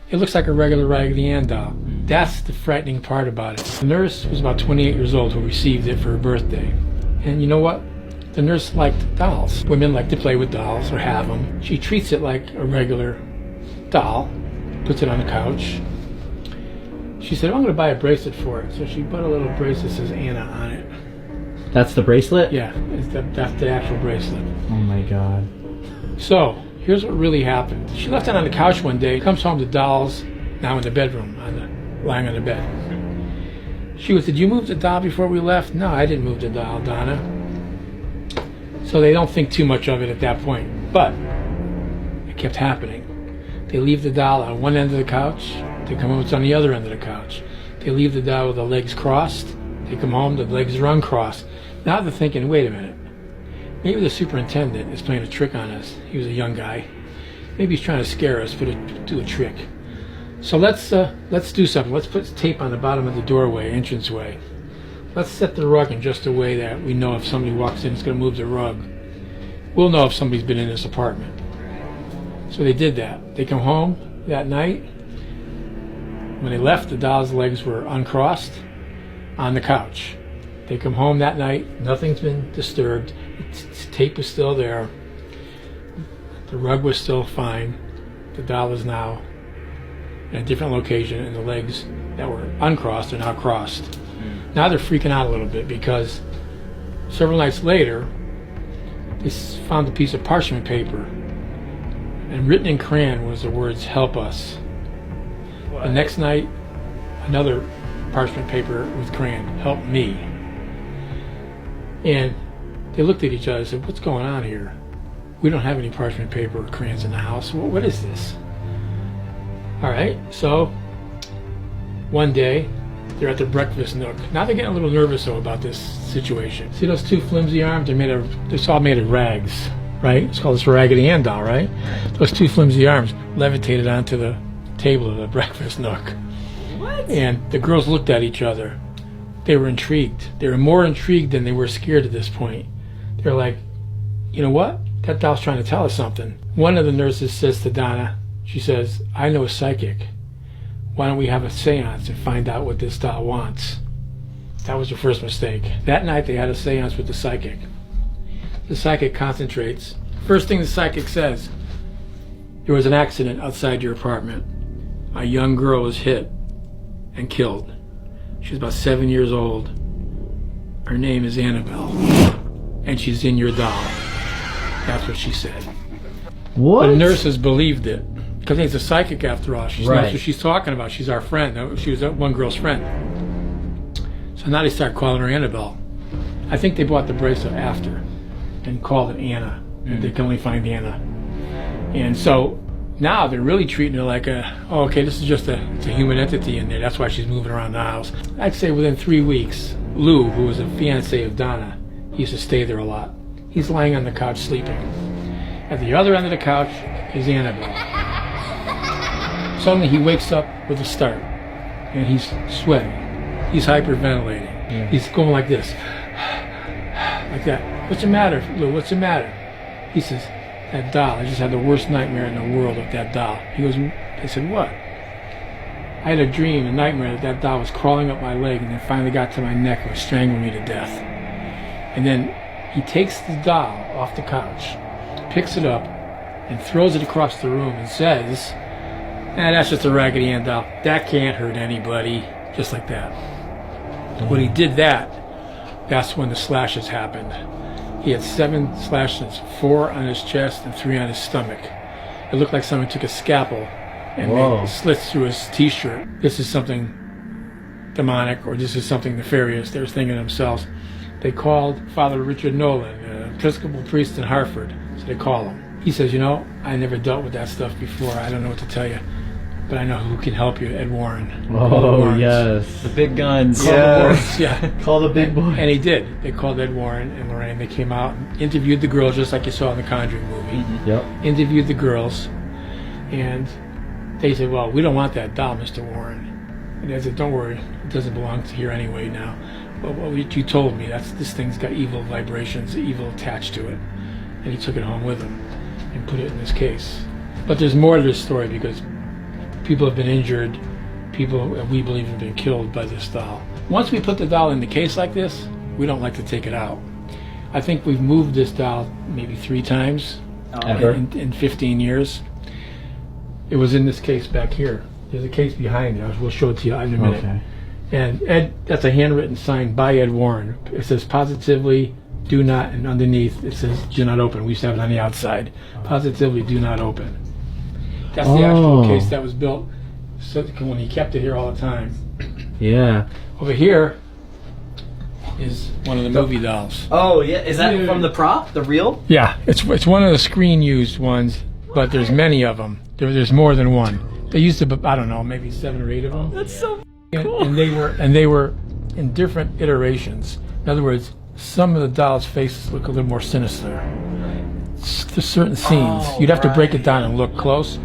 It looks like a regular Raggedy Ann doll. That's the frightening part about it. The nurse was about 28 years old who received it for her birthday. And you know what? The nurse liked dolls. Women like to play with dolls or have them. She treats it like a regular doll, puts it on the couch. She said, I'm going to buy a bracelet for it. So she put a little bracelet that says Anna on it. That's the bracelet? Yeah, that's the actual bracelet. Oh my God. So, here's what really happened. She left it on the couch one day, comes home, the doll's now in the bedroom, lying on the bed. She goes, did you move the doll before we left? No, I didn't move the doll, Donna. So they don't think too much of it at that point. But it kept happening. They leave the doll on one end of the couch. They come home, it's on the other end of the couch. They leave the doll with the legs crossed. They come home, the legs are uncrossed. Now they're thinking, wait a minute. Maybe the superintendent is playing a trick on us. He was a young guy. Maybe he's trying to scare us, do a trick. So let's do something. Let's put tape on the bottom of the doorway, entranceway. Let's set the rug in just a way that we know if somebody walks in, it's going to move the rug. We'll know if somebody's been in this apartment. So they did that. They come home that night. When they left, the doll's legs were uncrossed on the couch. They come home that night. Nothing's been disturbed. Tape is still there. The rug was still fine. The doll is now in a different location, and the legs that were uncrossed are now crossed. Now they're freaking out a little bit because several nights later, they found a piece of parchment paper, and written in crayon was the words, "Help us." What? The next night, another parchment paper with crayon, "Help me." And they looked at each other and said, what's going on here? We don't have any parchment paper or crayons in the house. What is this? All right, so one day, they're at the breakfast nook. Now they're getting a little nervous though about this situation. See those two flimsy arms? They're all made of rags, right? It's called this Raggedy Ann doll, right? Those two flimsy arms levitated onto the table of the breakfast nook. What? And the girls looked at each other. They were intrigued. They were more intrigued than they were scared at this point. They're like, you know what? That doll's trying to tell us something. One of the nurses says to Donna, she says, I know a psychic. Why don't we have a seance and find out what this doll wants? That was her first mistake. That night they had a seance with the psychic. The psychic concentrates. First thing the psychic says, there was an accident outside your apartment. A young girl was hit and killed. She was about 7 years old. Her name is Annabelle. And she's in your doll. That's what she said. What? The nurses believed it. Because it's a psychic after all. She knows Right. what she's talking about. She's our friend. She was one girl's friend. So now they start calling her Annabelle. I think they bought the bracelet after and called it Anna. And they can only find Anna. And so now they're really treating her like okay, this is just it's a human entity in there. That's why she's moving around the house. I'd say within 3 weeks, Lou, who was a fiancé of Donna, he used to stay there a lot. He's lying on the couch sleeping. At the other end of the couch is Annabelle. Suddenly he wakes up with a start, and he's sweating. He's hyperventilating. Yeah. He's going like this, like that. What's the matter, Lou? What's the matter? He says, that doll. I just had the worst nightmare in the world of that doll. He goes, I said, what? I had a dream, a nightmare that doll was crawling up my leg and then finally got to my neck and was strangling me to death. And then he takes the doll off the couch, picks it up, and throws it across the room and says, that's just a Raggedy Ann doll. That can't hurt anybody. Just like that. When he did that, that's when the slashes happened. He had 7 slashes, 4 on his chest and 3 on his stomach. It looked like someone took a scalpel and made slits through his t-shirt. This is something demonic, or this is something nefarious. They were thinking to themselves. They called Father Richard Nolan, an Episcopal priest in Hartford. So they call him. He says, I never dealt with that stuff before. I don't know what to tell you. But I know who can help you, Ed Warren. Oh, yes. The big guns. Yeah. Call the big boy. And he did. They called Ed Warren and Lorraine. They came out and interviewed the girls, just like you saw in the Conjuring movie. Mm-hmm. Yep. Interviewed the girls. And they said, well, we don't want that doll, Mr. Warren. And they said, don't worry. It doesn't belong to here anyway now. But what you told me, this thing's got evil vibrations, evil attached to it. And he took it home with him and put it in his case. But there's more to this story because People have been injured. People we believe have been killed by this doll. Once we put the doll in the case like this, we don't like to take it out. I think we've moved this doll maybe 3 times Ever? in 15 years. It was in this case back here. There's a case behind it. We'll show it to you in a minute. Okay. And Ed, that's a handwritten sign by Ed Warren. It says positively do not, and underneath it says do not open. We used to have it on the outside. Positively do not open. That's the actual case that was built so when he kept it here all the time. Yeah. Over here is one of the movie dolls. Oh yeah, is that from the prop, the real? Yeah, it's one of the screen used ones, but there's many of them. There's more than one. They used to, I don't know, maybe 7 or 8 of them. That's so cool. And they were in different iterations. In other words, some of the dolls' faces look a little more sinister. There's certain scenes you'd have to break it down and look close,